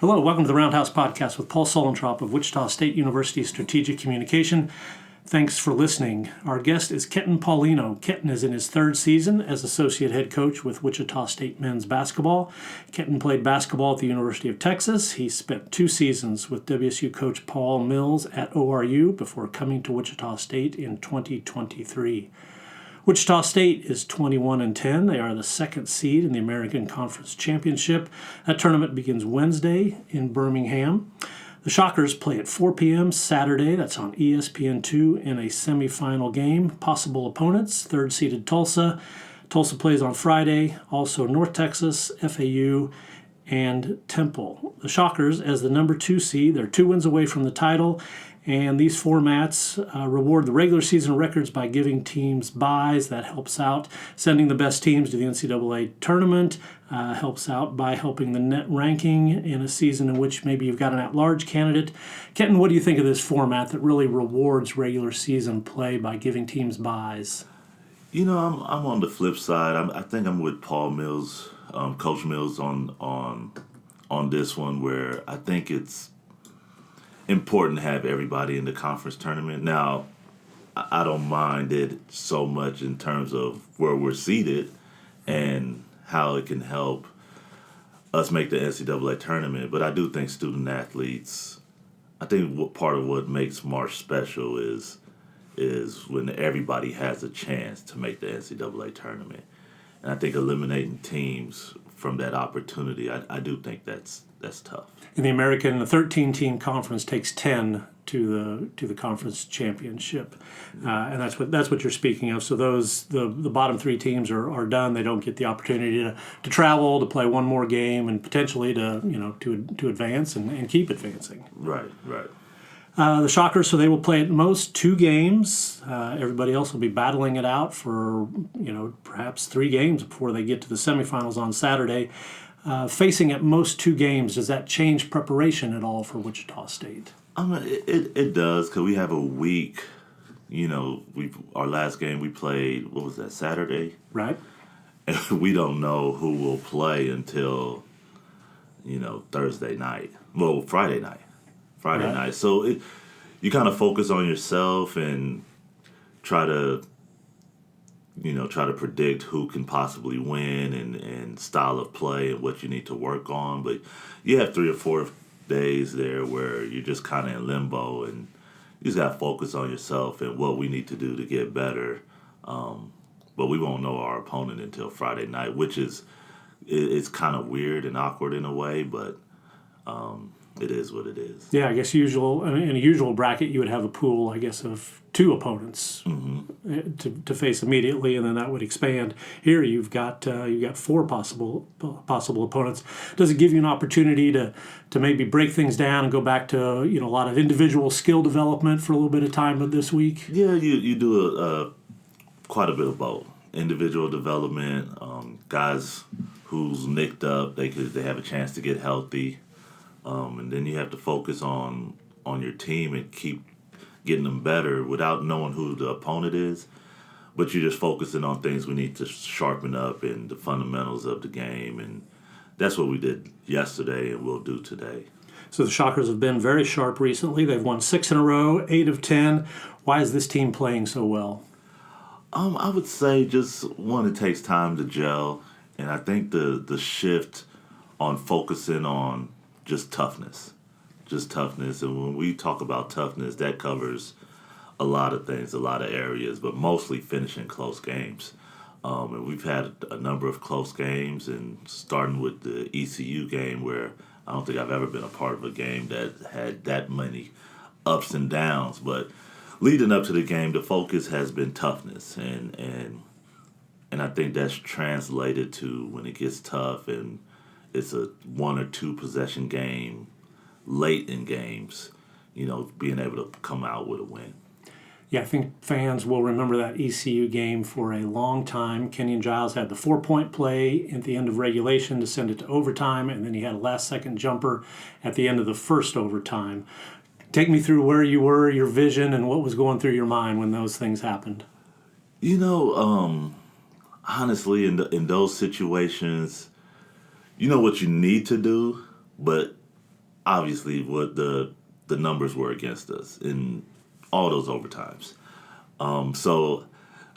Hello, welcome to the Roundhouse podcast with Paul Solentrop of Wichita State University Strategic Communication. Thanks for listening. Our guest is Kenton Paulino. Kenton is in his third season as associate head coach with Wichita State men's basketball. Kenton played basketball at the University of Texas. He spent 2 seasons with WSU coach Paul Mills at ORU before coming to Wichita State in 2023. Wichita State is 21-10. They are the second seed in the American Conference Championship. That tournament begins Wednesday in Birmingham. The Shockers play at 4 p.m. Saturday. That's on ESPN2 in a semifinal game. Possible opponents, third-seeded Tulsa. Tulsa plays on Friday. Also North Texas, FAU, and Temple. The Shockers, as the number 2 seed, they're 2 wins away from the title. And these formats reward the regular season records by giving teams buys. That helps out sending the best teams to the NCAA tournament. Helps out by helping the net ranking in a season in which maybe you've got an at-large candidate. Kenton, what do you think of this format that really rewards regular season play by giving teams buys? You know, I'm on the flip side. I think I'm with Paul Mills, Coach Mills on this one, where I think it's important to have everybody in the conference tournament. Now, I don't mind it so much in terms of where we're seated and how it can help us make the NCAA tournament, but I do think student athletes, I think part of what makes March special is when everybody has a chance to make the NCAA tournament. And I think eliminating teams from that opportunity, I do think that's tough. In the American, the 13-team conference takes 10 to the conference championship, and that's what you're speaking of. So the bottom 3 teams are done. They don't get the opportunity to travel, to play one more game, and potentially to advance and keep advancing. Right. The Shockers, so they will play at most 2 games. Everybody else will be battling it out for perhaps 3 games before they get to the semifinals on Saturday. Facing at most 2 games, does that change preparation at all for Wichita State? It does, because we have a week. Our last game we played, what was that, Saturday? Right. And we don't know who will play until, Thursday night. Well, Friday night. Right. Night. So you kind of focus on yourself and try to predict who can possibly win and style of play and what you need to work on. But you have 3 or 4 days there where you're just kind of in limbo, and you just got to focus on yourself and what we need to do to get better. But we won't know our opponent until Friday night, which it's kind of weird and awkward in a way, but it is what it is. Yeah, I guess in a usual bracket you would have a pool, I guess, of 2 opponents to face immediately, and then that would expand. Here you've got 4 possible opponents. Does it give you an opportunity to maybe break things down and go back to a lot of individual skill development for a little bit of time this week? Yeah, you do quite a bit of both. Individual development, guys who's nicked up, they have a chance to get healthy. And then you have to focus on your team and keep getting them better without knowing who the opponent is. But you're just focusing on things we need to sharpen up and the fundamentals of the game. And that's what we did yesterday and we'll do today. So the Shockers have been very sharp recently. They've won 6 in a row, 8 of 10. Why is this team playing so well? I would say just one, it takes time to gel. And I think the shift on focusing on just toughness. And when we talk about toughness, that covers a lot of things, a lot of areas, but mostly finishing close games. And we've had a number of close games, and starting with the ECU game, where I don't think I've ever been a part of a game that had that many ups and downs. But leading up to the game, the focus has been toughness, and I think that's translated to when it gets tough and it's a 1 or 2 possession game late in games, being able to come out with a win. Yeah, I think fans will remember that ECU game for a long time. Kenyon Giles had the 4-point play at the end of regulation to send it to overtime, and then he had a last-second jumper at the end of the first overtime. Take me through where you were, your vision, and what was going through your mind when those things happened. Honestly, in those situations, you know what you need to do, but obviously what the numbers were against us in all those overtimes. So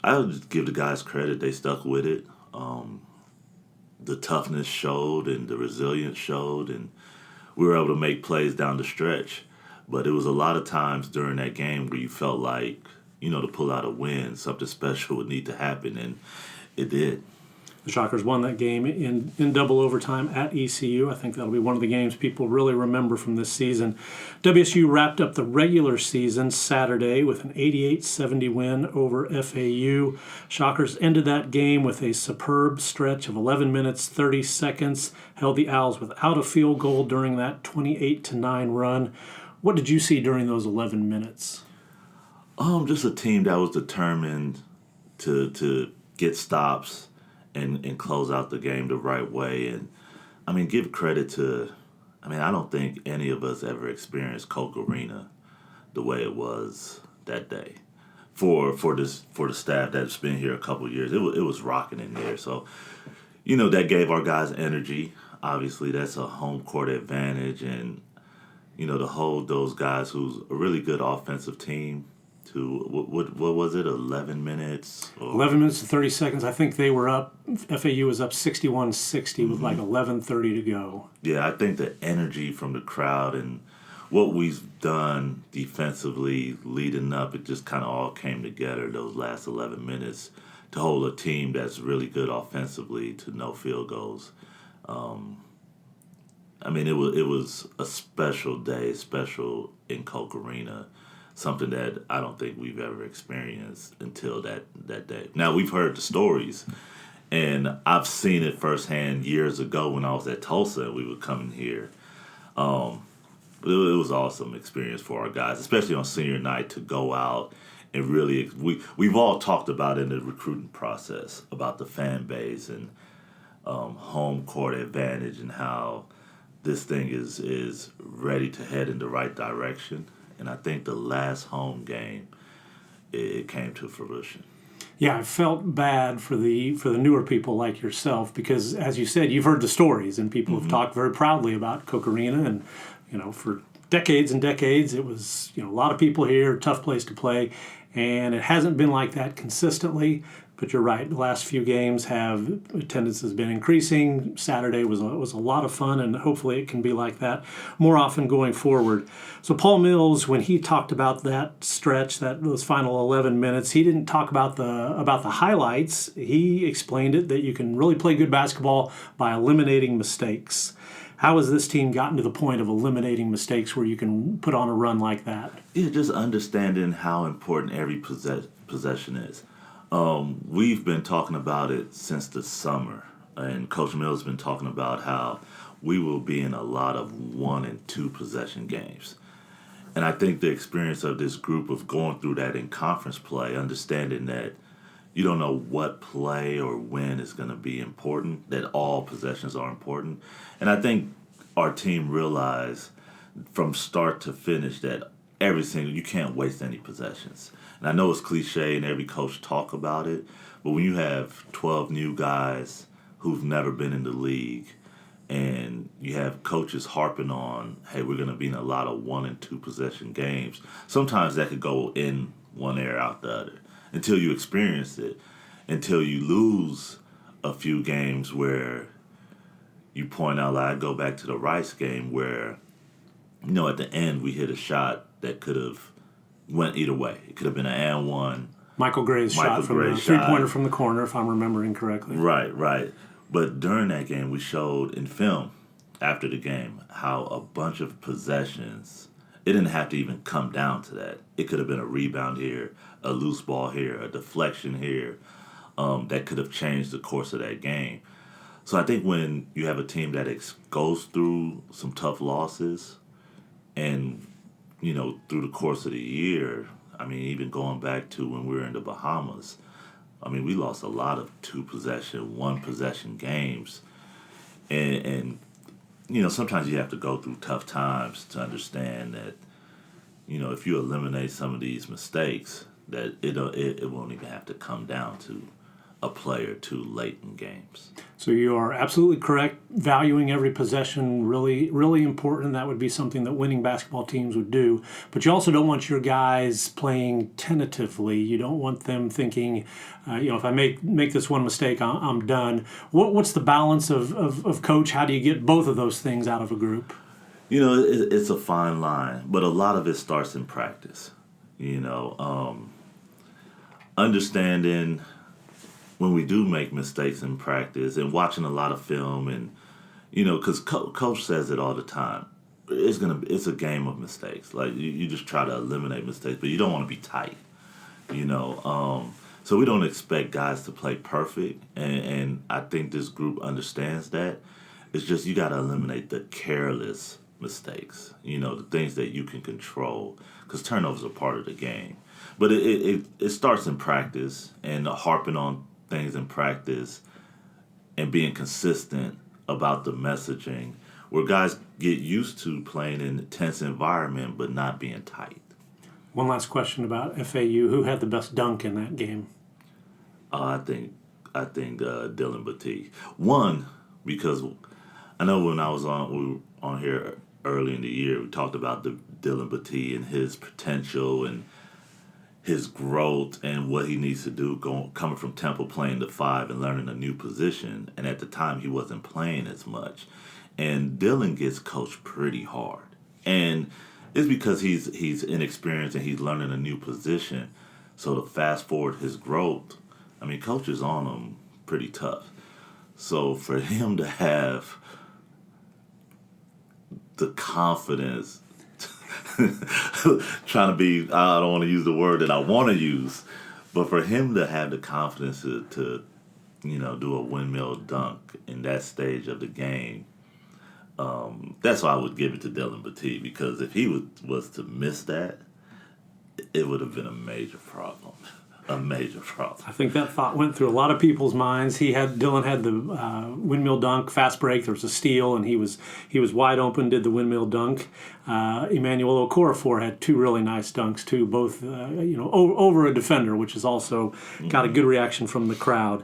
I would just give the guys credit. They stuck with it. The toughness showed and the resilience showed, and we were able to make plays down the stretch. But it was a lot of times during that game where you felt like, to pull out a win, something special would need to happen, and it did. The Shockers won that game in double overtime at ECU. I think that'll be one of the games people really remember from this season. WSU wrapped up the regular season Saturday with an 88-70 win over FAU. Shockers ended that game with a superb stretch of 11 minutes, 30 seconds, held the Owls without a field goal during that 28-9 run. What did you see during those 11 minutes? Just a team that was determined to get stops and close out the game the right way. And, give credit to, I don't think any of us ever experienced Coke Arena the way it was that day. For the staff that's been here a couple of years, it was rocking in there. So, that gave our guys energy. Obviously, that's a home court advantage. And, to hold those guys who's a really good offensive team to, what was it, 11 minutes? 11 minutes and 30 seconds. I think they were up, FAU was up 61-60 with like 11:30 to go. Yeah, I think the energy from the crowd and what we've done defensively leading up, it just kind of all came together those last 11 minutes to hold a team that's really good offensively to no field goals. It was a special day, special in Coke Arena, something that I don't think we've ever experienced until that day. Now, we've heard the stories, and I've seen it firsthand years ago when I was at Tulsa and we would come in here. But it was an awesome experience for our guys, especially on senior night, to go out and really we've all talked about in the recruiting process about the fan base and home court advantage and how this thing is ready to head in the right direction. And I think the last home game, it came to fruition. Yeah, I felt bad for the newer people like yourself because, as you said, you've heard the stories and people have talked very proudly about Coke Arena, and for decades and decades it was a lot of people here, tough place to play, and it hasn't been like that consistently. But you're right, the last few games attendance has been increasing. Saturday was a lot of fun, and hopefully it can be like that more often going forward. So Paul Mills, when he talked about that stretch, those final 11 minutes, he didn't talk about the highlights. He explained it that you can really play good basketball by eliminating mistakes. How has this team gotten to the point of eliminating mistakes where you can put on a run like that? Yeah, just understanding how important every possession is. We've been talking about it since the summer, and Coach Mills has been talking about how we will be in a lot of 1 and 2 possession games. And I think the experience of this group of going through that in conference play, understanding that you don't know what play or when is going to be important, that all possessions are important. And I think our team realized from start to finish that you can't waste any possessions. And I know it's cliche and every coach talk about it, but when you have 12 new guys who've never been in the league and you have coaches harping on, hey, we're going to be in a lot of 1 and 2 possession games, sometimes that could go in one ear out the other until you experience it, until you lose a few games where you point out, like I go back to the Rice game where, at the end we hit a shot that could have went either way. It could have been an and one. Michael Gray's shot from the three-pointer from the corner, if I'm remembering correctly. Right. But during that game, we showed in film after the game how a bunch of possessions, it didn't have to even come down to that. It could have been a rebound here, a loose ball here, a deflection here, that could have changed the course of that game. So I think when you have a team that goes through some tough losses and through the course of the year, even going back to when we were in the Bahamas, we lost a lot of 2-possession, 1-possession games. And sometimes you have to go through tough times to understand that, if you eliminate some of these mistakes, that it won't even have to come down to a play or two late in games. So you are absolutely correct. Valuing every possession, really, really important. That would be something that winning basketball teams would do. But you also don't want your guys playing tentatively. You don't want them thinking, if I make this one mistake, I'm done. What's the balance of coach? How do you get both of those things out of a group? It's a fine line, but a lot of it starts in practice. Understanding when we do make mistakes in practice and watching a lot of film and, because coach says it all the time. It's a game of mistakes. Like you just try to eliminate mistakes, but you don't want to be tight, So we don't expect guys to play perfect, and I think this group understands that. It's just you got to eliminate the careless mistakes, the things that you can control, because turnovers are part of the game. But it starts in practice and harping on things in practice and being consistent about the messaging where guys get used to playing in a tense environment but not being tight. One last question about FAU. Who had the best dunk in that game? I think Dillon Battie. One, because I know when we were on here early in the year, we talked about the Dillon Battie and his potential and his growth and what he needs to do coming from Temple playing the 5 and learning a new position. And at the time, he wasn't playing as much. And Dillon gets coached pretty hard. And it's because he's inexperienced and he's learning a new position. So to fast forward his growth, coach is on him pretty tough. So for him to have the confidence trying to be, I don't want to use the word that I want to use, but for him to have the confidence to do a windmill dunk in that stage of the game, that's why I would give it to Dillon Battie, because if he was to miss that, it would have been a major problem. A major problem. I think that thought went through a lot of people's minds. Dillon had the windmill dunk, fast break. There was a steal, and he was wide open. Did the windmill dunk. Emmanuel Okorafor had two really nice dunks too, both over a defender, which has also got a good reaction from the crowd.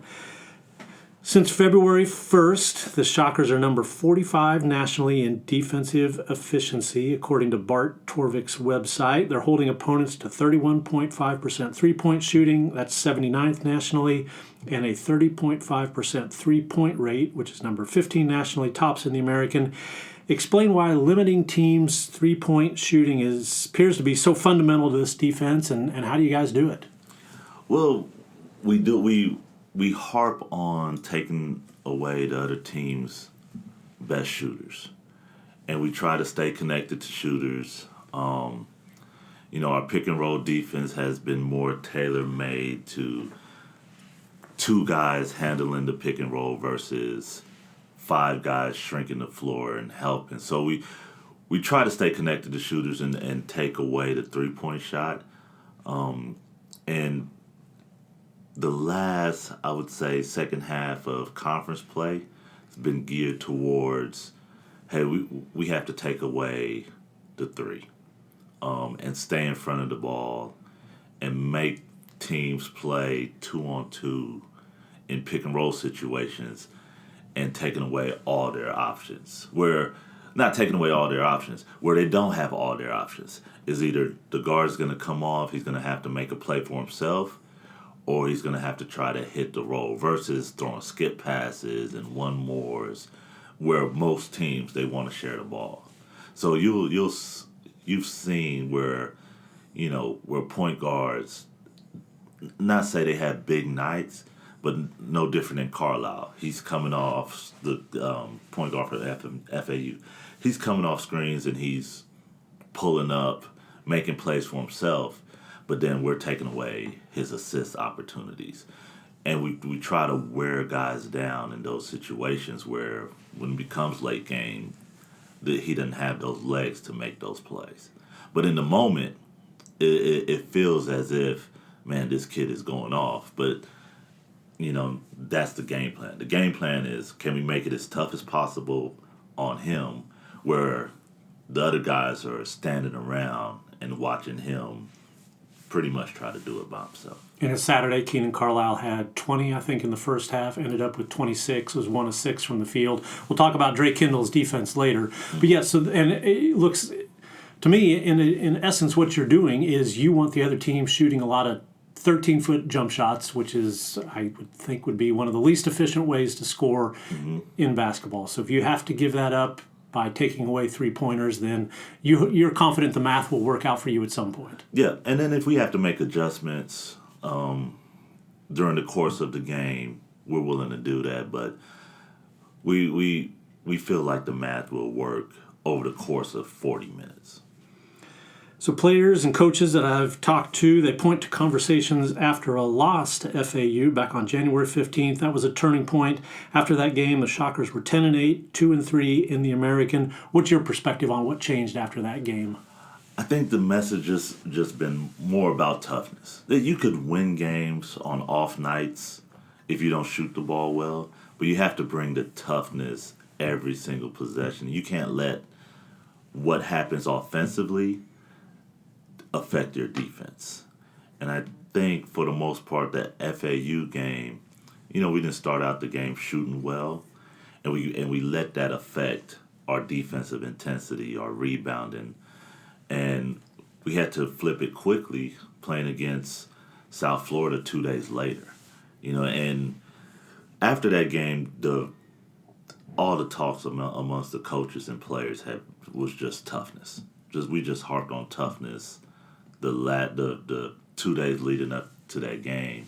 Since February 1st, the Shockers are number 45 nationally in defensive efficiency, according to Bart Torvik's website. They're holding opponents to 31.5% three-point shooting, that's 79th nationally, and a 30.5% three-point rate, which is number 15 nationally, tops in the American. Explain why limiting teams' three-point shooting appears to be so fundamental to this defense, and how do you guys do it? Well, we harp on taking away the other team's best shooters. And we try to stay connected to shooters. Our pick and roll defense has been more tailor-made to 2 guys handling the pick and roll versus 5 guys shrinking the floor and helping. So we try to stay connected to shooters and take away the three-point shot. And the last, I would say, second half of conference play has been geared towards, hey, we have to take away the 3 and stay in front of the ball and make teams play 2-on-2 in pick and roll situations and taking away all their options. Not taking away all their options, where they don't have all their options is either the guard's going to come off, he's going to have to make a play for himself, or he's going to have to try to hit the roll versus throwing skip passes and one-mores where most teams, they want to share the ball. So you've seen where point guards, not say they have big nights, but no different than Carlisle. He's coming off the point guard for FAU. He's coming off screens and he's pulling up, making plays for himself. But then we're taking away his assist opportunities. And we try to wear guys down in those situations where when it becomes late game, he doesn't have those legs to make those plays. But in the moment, it feels as if, man, this kid is going off. But, that's the game plan. The game plan is, can we make it as tough as possible on him where the other guys are standing around and watching him pretty much try to do it by himself. And it's Saturday, Keenan Carlisle had 20, I think, in the first half, ended up with 26, was 1 of 6 from the field. We'll talk about Dre Kindell's defense later. But yeah, so, and it looks, to me, in essence, what you're doing is you want the other team shooting a lot of 13-foot jump shots, which is, I would think, would be one of the least efficient ways to score in basketball. So if you have to give that up by taking away 3-pointers, then you're confident the math will work out for you at some point. Yeah, and then if we have to make adjustments during the course of the game, we're willing to do that. But we feel like the math will work over the course of 40 minutes. So players and coaches that I've talked to, they point to conversations after a loss to FAU back on January 15th. That was a turning point. After that game, the Shockers were 10-8, 2-3 in the American. What's your perspective on what changed after that game? I think the message has just been more about toughness. That you could win games on off nights if you don't shoot the ball well, but you have to bring the toughness every single possession. You can't let what happens offensively affect your defense. And I think for the most part that FAU game, we didn't start out the game shooting well, and we let that affect our defensive intensity, our rebounding, and we had to flip it quickly playing against South Florida 2 days later. And after that game, all the talks amongst the coaches and players was just toughness. We just harped on toughness the 2 days leading up to that game,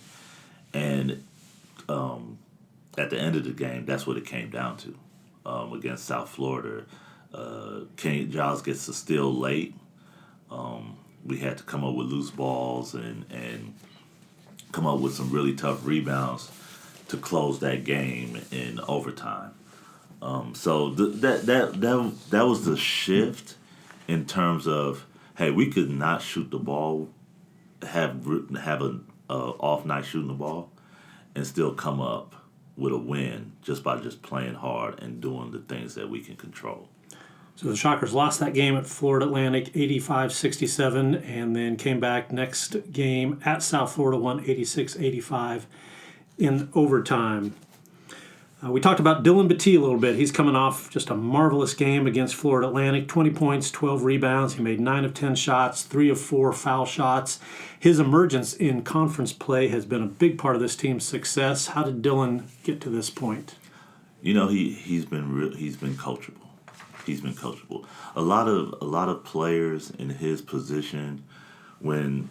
and at the end of the game, that's what it came down to. Against South Florida, Giles gets a steal late. We had to come up with loose balls and come up with some really tough rebounds to close that game in overtime. So that was the shift in terms of, hey, we could not shoot the ball, have an off night shooting the ball, and still come up with a win just by playing hard and doing the things that we can control. So the Shockers lost that game at Florida Atlantic 85-67, and then came back next game at South Florida, won 86-85 in overtime. We talked about Dillon Battie a little bit. He's coming off just a marvelous game against Florida Atlantic. 20 points, 12 rebounds. He made 9 of 10 shots, 3 of 4 foul shots. His emergence in conference play has been a big part of this team's success. How did Dillon get to this point? He's been coachable. He's been coachable. A lot of players in his position, when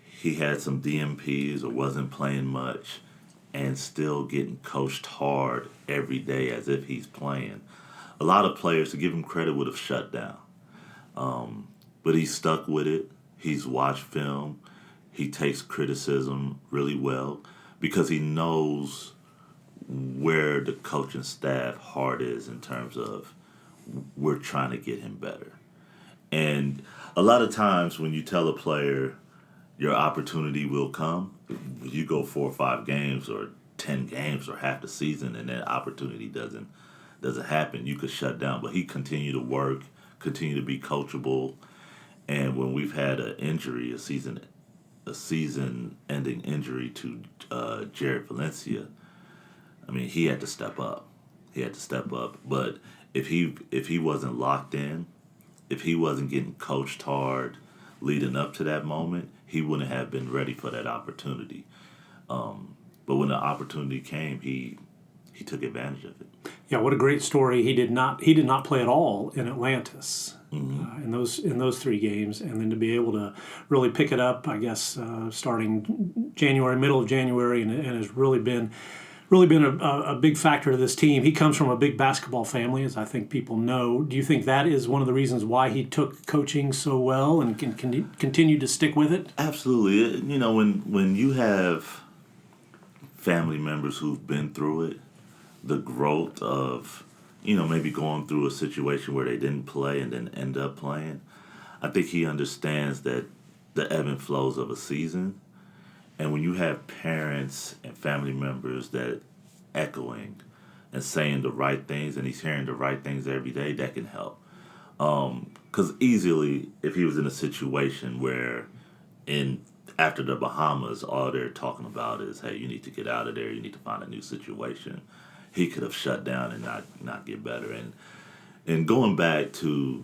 he had some DMPs or wasn't playing much, and still getting coached hard every day as if he's playing. A lot of players, to give him credit, would have shut down. But he's stuck with it. He's watched film. He takes criticism really well because he knows where the coaching staff heart is in terms of we're trying to get him better. And a lot of times when you tell a player your opportunity will come, you go 4 or 5 games or 10 games or half the season and that opportunity doesn't happen, you could shut down. But he continued to work, continue to be coachable, and when we've had an injury, a season-ending injury to Jared Valencia, I mean, he had to step up. But if he wasn't locked in, if he wasn't getting coached hard leading up to that moment, he wouldn't have been ready for that opportunity. But when the opportunity came, he took advantage of it. Yeah, what a great story. He did not play at all in Atlantis in those 3 games, and then to be able to really pick it up, I guess, starting middle of January, and has really been a big factor to this team. He comes from a big basketball family, as I think people know. Do you think that is one of the reasons why he took coaching so well and can continue to stick with it? Absolutely. When you have family members who've been through it, the growth of, maybe going through a situation where they didn't play and then end up playing, I think he understands that the ebb and flows of a season. And when you have parents and family members that echoing and saying the right things, and he's hearing the right things every day, that can help. Because easily, if he was in a situation where in after the Bahamas, all they're talking about is, hey, you need to get out of there. You need to find a new situation. He could have shut down and not get better. And going back to,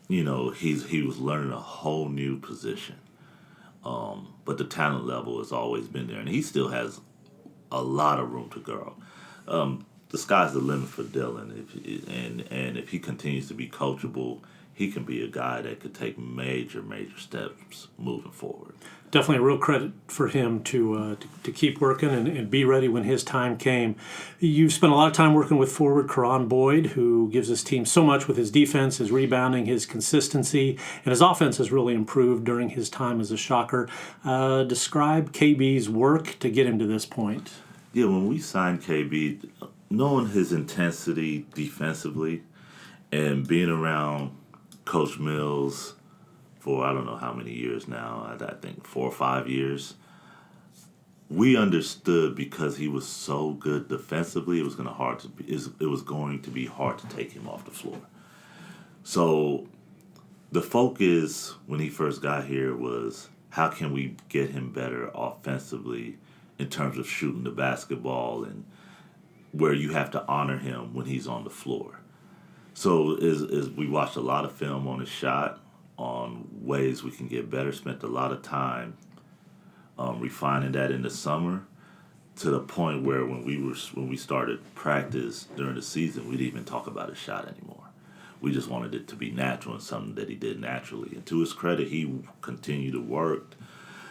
he was learning a whole new position. But the talent level has always been there, and he still has a lot of room to grow. The sky's the limit for Dillon, and if he continues to be coachable, he can be a guy that could take major steps moving forward. Definitely a real credit for him to keep working and be ready when his time came. You've spent a lot of time working with forward Karan Boyd, who gives his team so much with his defense, his rebounding, his consistency, and his offense has really improved during his time as a Shocker. Describe KB's work to get him to this point. Yeah, when we signed KB, knowing his intensity defensively and being around Coach Mills for I don't know how many years now, I think 4 or 5 years, we understood because he was so good defensively, it was going to be hard to take him off the floor. So the focus when he first got here was how can we get him better offensively in terms of shooting the basketball and where you have to honor him when he's on the floor. So is we watched a lot of film on his shot, on ways we can get better, spent a lot of time refining that in the summer to the point where when we started practice during the season, we didn't even talk about his shot anymore. We just wanted it to be natural and something that he did naturally. And to his credit, he continued to work.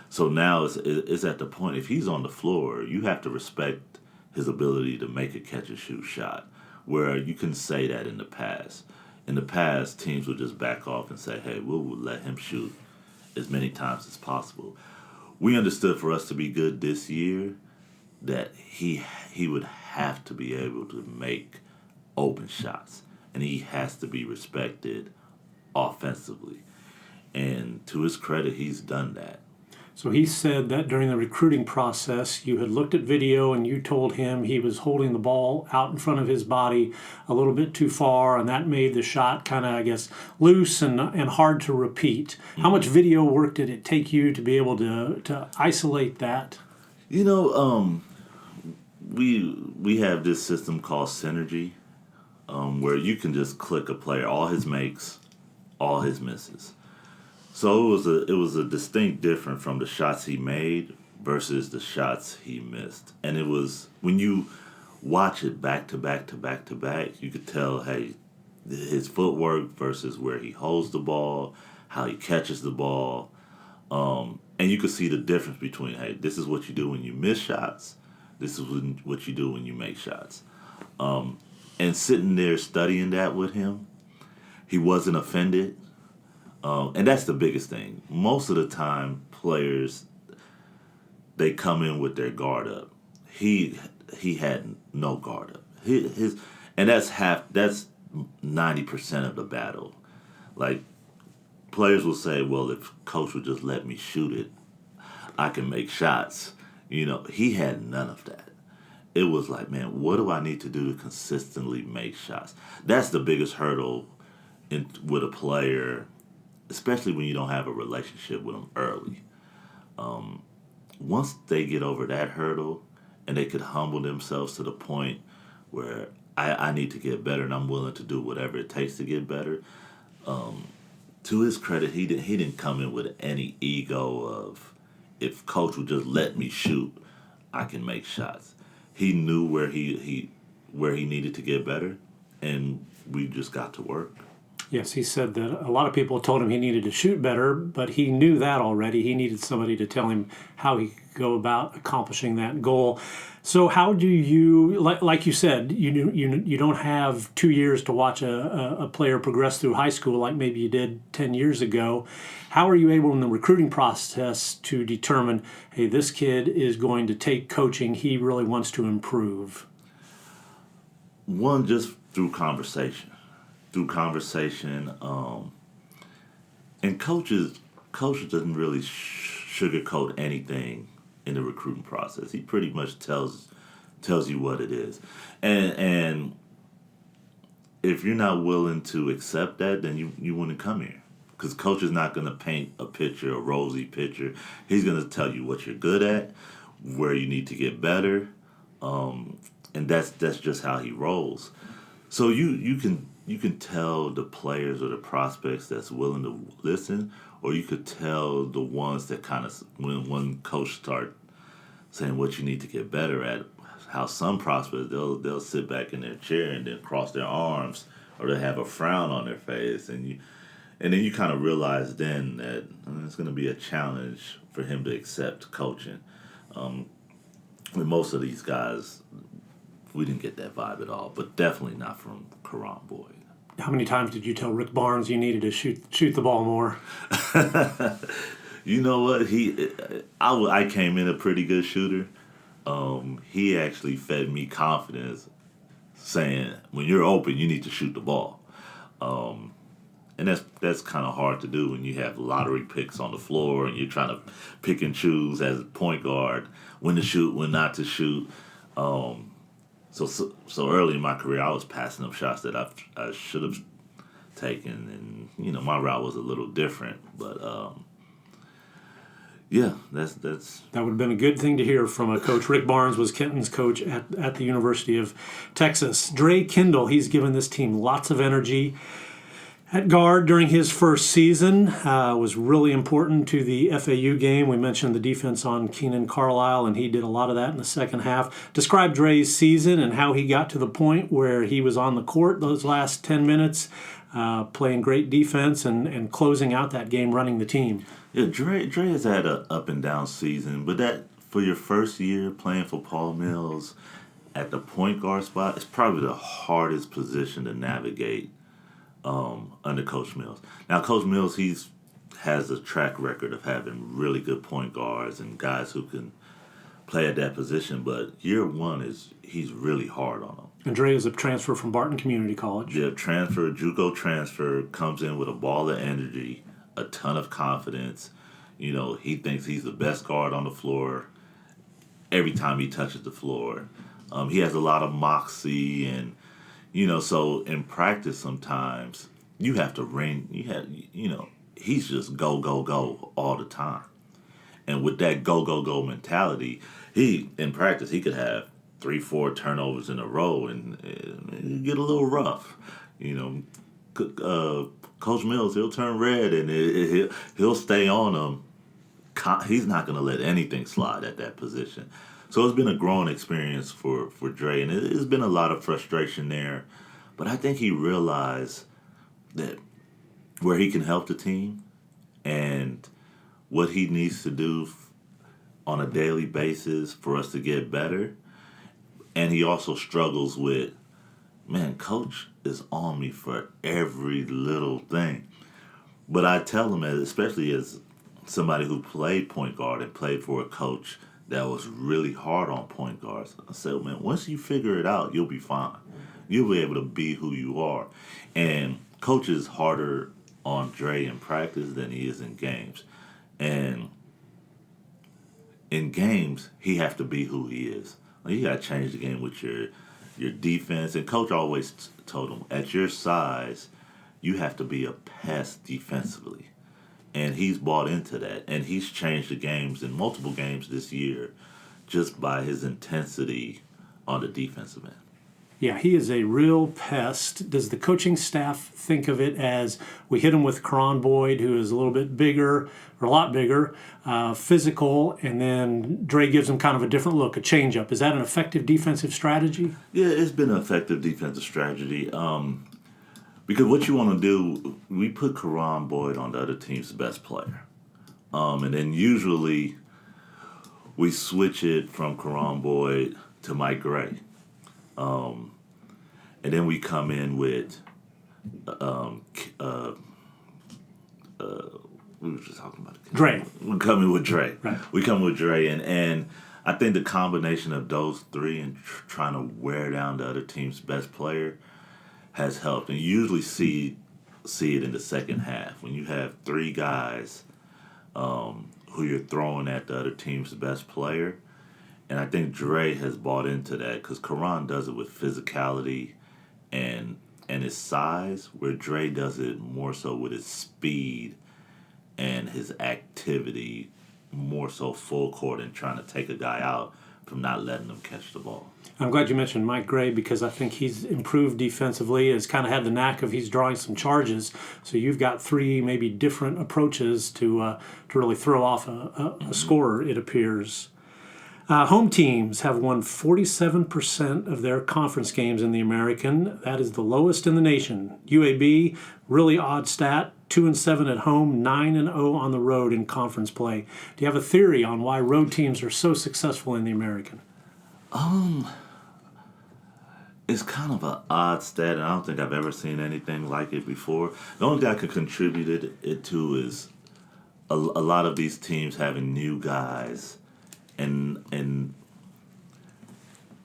So now it's at the point, if he's on the floor, you have to respect his ability to make a catch-and-shoot shot, where you can say that in the past. In the past, teams would just back off and say, hey, we'll let him shoot as many times as possible. We understood for us to be good this year that he would have to be able to make open shots, and he has to be respected offensively. And to his credit, he's done that. So he said that during the recruiting process, you had looked at video and you told him he was holding the ball out in front of his body a little bit too far, and that made the shot kind of, I guess, loose and hard to repeat. How much video work did it take you to be able to isolate that? We have this system called Synergy, where you can just click a player, all his makes, all his misses. So it was a distinct difference from the shots he made versus the shots he missed. And it was, when you watch it back to back to back to back, you could tell, hey, his footwork versus where he holds the ball, how he catches the ball. And you could see the difference between, hey, this is what you do when you miss shots. This is what you do when you make shots. And sitting there studying that with him, he wasn't offended. And that's the biggest thing. Most of the time, players, they come in with their guard up. He had no guard up. And that's 90% of the battle. Like, players will say, well, if coach would just let me shoot it, I can make shots. He had none of that. It was like, man, what do I need to do to consistently make shots? That's the biggest hurdle with a player, especially when you don't have a relationship with them early. Once they get over that hurdle and they could humble themselves to the point where I need to get better and I'm willing to do whatever it takes to get better, to his credit, he didn't come in with any ego of, if coach would just let me shoot, I can make shots. He knew where he needed to get better, and we just got to work. Yes, he said that a lot of people told him he needed to shoot better, but he knew that already. He needed somebody to tell him how he could go about accomplishing that goal. So how do you, like you said, you don't have 2 years to watch a player progress through high school like maybe you did 10 years ago. How are you able in the recruiting process to determine, hey, this kid is going to take coaching, he really wants to improve? One, just through conversation. And coaches doesn't really sugarcoat anything in the recruiting process. He pretty much tells you what it is, and if you're not willing to accept that, then you wouldn't come here. because coach is not going to paint a picture, a rosy picture. He's going to tell you what you're good at, where you need to get better, and that's just how he rolls. So you can tell the players or the prospects that's willing to listen, or you could tell the ones that kind of, when one coach start saying what you need to get better at, how some prospects they'll sit back in their chair and then cross their arms, or they'll have a frown on their face, and then you kind of realize then that it's going to be a challenge for him to accept coaching. With most of these guys, we didn't get that vibe at all, but definitely not from Karan Boyd. How many times did you tell Rick Barnes you needed to shoot the ball more? You know what? I came in a pretty good shooter. He actually fed me confidence, saying when you're open, you need to shoot the ball. And that's kind of hard to do when you have lottery picks on the floor and you're trying to pick and choose as a point guard when to shoot, when not to shoot. So early in my career, I was passing up shots that I should have taken, and my route was a little different. But yeah, that's that would have been a good thing to hear from a coach. Rick Barnes was Kenton's coach at the University of Texas. Dre Kindell, he's given this team lots of energy. At guard during his first season, was really important to the FAU game. We mentioned the defense on Keenan Carlisle, and he did a lot of that in the second half. Describe Dre's season and how he got to the point where he was on the court those last 10 minutes, playing great defense and closing out that game, running the team. Yeah, Dre has had an up and down season, but that for your first year playing for Paul Mills at the point guard spot, it's probably the hardest position to navigate under Coach Mills. Now, Coach Mills, has a track record of having really good point guards and guys who can play at that position, but year one he's really hard on them. And Dre is a transfer from Barton Community College. Yeah, JUCO transfer, comes in with a ball of energy, a ton of confidence. He thinks he's the best guard on the floor every time he touches the floor. He has a lot of moxie and so in practice sometimes you have to he's just go, go, go all the time. And with that go, go, go mentality, in practice, he could have 3-4 turnovers in a row and get a little rough. Coach Mills, he'll turn red and he'll stay on him. He's not going to let anything slide at that position. So it's been a growing experience for Dre, and it's been a lot of frustration there. But I think he realized that where he can help the team and what he needs to do on a daily basis for us to get better. And he also struggles with, Coach is on me for every little thing. But I tell him, especially as somebody who played point guard and played for a coach that was really hard on point guards, I said, once you figure it out, you'll be fine. You'll be able to be who you are. And Coach is harder on Dre in practice than he is in games. And in games, he has to be who he is. You got to change the game with your defense. And Coach always told him, at your size, you have to be a pest defensively. And he's bought into that. And he's changed the games in multiple games this year just by his intensity on the defensive end. Yeah, he is a real pest. Does the coaching staff think of it as we hit him with Karan Boyd, who is a little bit bigger, or a lot bigger, physical, and then Dre gives him kind of a different look, a change-up. Is that an effective defensive strategy? Yeah, it's been an effective defensive strategy. Because what you want to do, we put Karan Boyd on the other team's best player. And then usually we switch it from Karan Boyd to Mike Gray. And then we come in with we were just talking about it. Dre. We come in with Dre. Right. We come with Dre, and I think the combination of those three and trying to wear down the other team's best player has helped. And you usually see it in the second half when you have three guys who you're throwing at the other team's best player. And I think Dre has bought into that because Karan does it with physicality and and his size, where Dre does it more so with his speed and his activity, more so full court and trying to take a guy out from not letting them catch the ball. I'm glad you mentioned Mike Gray because I think he's improved defensively. Has kind of had the knack of he's drawing some charges. So you've got three maybe different approaches to really throw off a scorer, it appears. Home teams have won 47% of their conference games in the American. That is the lowest in the nation. UAB, really odd stat, 2-7 at home, 9-0 on the road in conference play. Do you have a theory on why road teams are so successful in the American? It's kind of an odd stat, and I don't think I've ever seen anything like it before. The only thing I could contribute it to is a lot of these teams having new guys and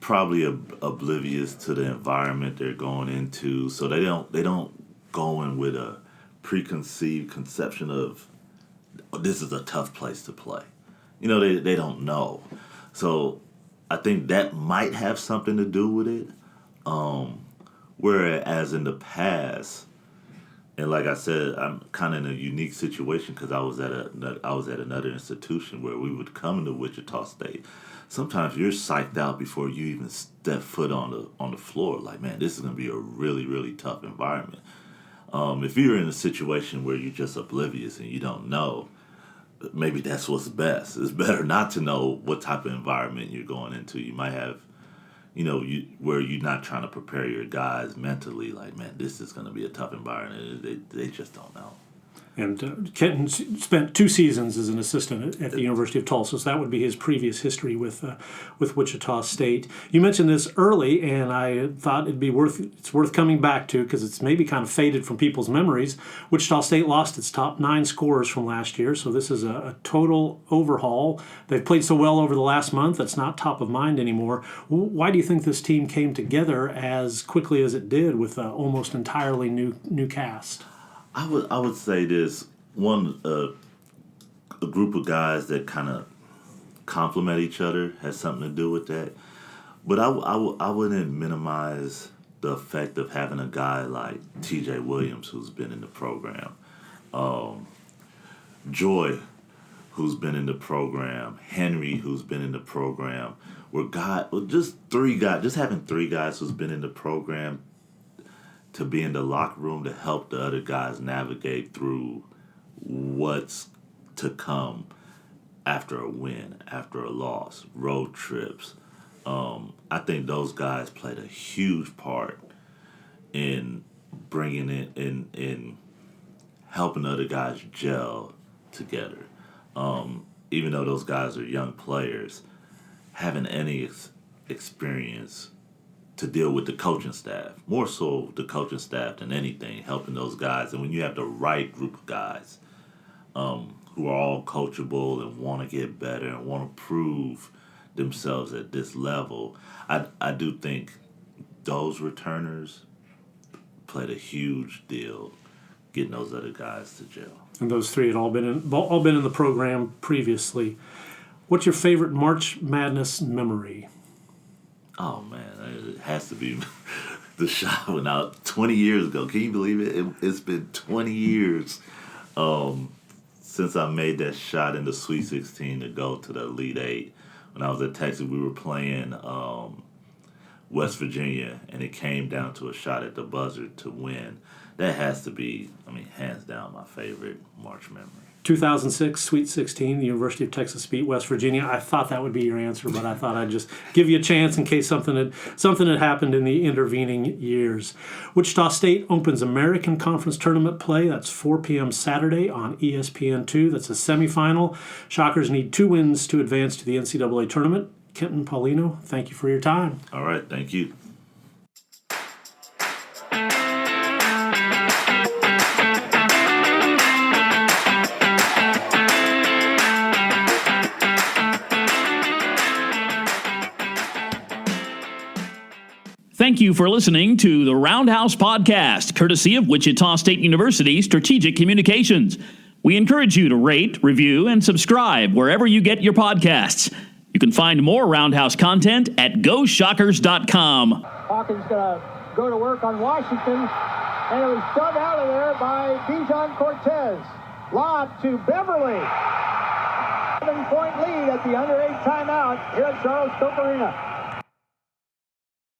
probably oblivious to the environment they're going into, so they don't go in with a preconceived conception of this is a tough place to play. They don't know, so I think that might have something to do with it. Whereas in the past, and like I said, I'm kind of in a unique situation because I was at another institution where we would come to Wichita State. Sometimes you're psyched out before you even step foot on the floor. Like, man, this is going to be a really, really tough environment. If you're in a situation where you're just oblivious and you don't know, maybe that's what's best. It's better not to know what type of environment you're going into. You might have, where you're not trying to prepare your guys mentally, like, man, this is going to be a tough environment. They just don't know. And Kenton spent 2 seasons as an assistant at the University of Tulsa, so that would be his previous history with Wichita State. You mentioned this early, and I thought it's worth coming back to because it's maybe kind of faded from people's memories. Wichita State lost its top 9 scorers from last year, so this is a total overhaul. They've played so well over the last month, that's not top of mind anymore. Why do you think this team came together as quickly as it did with an almost entirely new cast? I would say this one a group of guys that kind of complement each other has something to do with that, but I wouldn't minimize the effect of having a guy like T.J. Williams who's been in the program, Joy who's been in the program, Henry who's been in the program. Just having 3 guys who's been in the program to be in the locker room to help the other guys navigate through what's to come after a win, after a loss, road trips. I think those guys played a huge part in bringing it in helping other guys gel together. Even though those guys are young players, having any experience to deal with the coaching staff, more so the coaching staff than anything, helping those guys. And when you have the right group of guys who are all coachable and want to get better and want to prove themselves at this level, I do think those returners played a huge deal getting those other guys to gel. And those 3 had all been in the program previously. What's your favorite March Madness memory? Oh, man, it has to be the shot went out 20 years ago. Can you believe it? It's been 20 years since I made that shot in the Sweet 16 to go to the Elite 8. When I was at Texas, we were playing West Virginia, and it came down to a shot at the buzzer to win. That has to be, hands down, my favorite March memory. 2006, Sweet 16, the University of Texas beat West Virginia. I thought that would be your answer, but I thought I'd just give you a chance in case something had happened in the intervening years. Wichita State opens American Conference Tournament play. That's 4 p.m. Saturday on ESPN2. That's a semifinal. Shockers need 2 wins to advance to the NCAA tournament. Kenton Paulino, thank you for your time. All right, thank you. Thank you for listening to the Roundhouse Podcast, courtesy of Wichita State University Strategic Communications. We encourage you to rate, review, and subscribe wherever you get your podcasts. You can find more Roundhouse content at GoShockers.com. Hawkins going to go to work on Washington, and it was dug out of there by Bijan Cortez. Lob to Beverly. 7-point lead at the under 8 timeout here at Charles Coke Arena.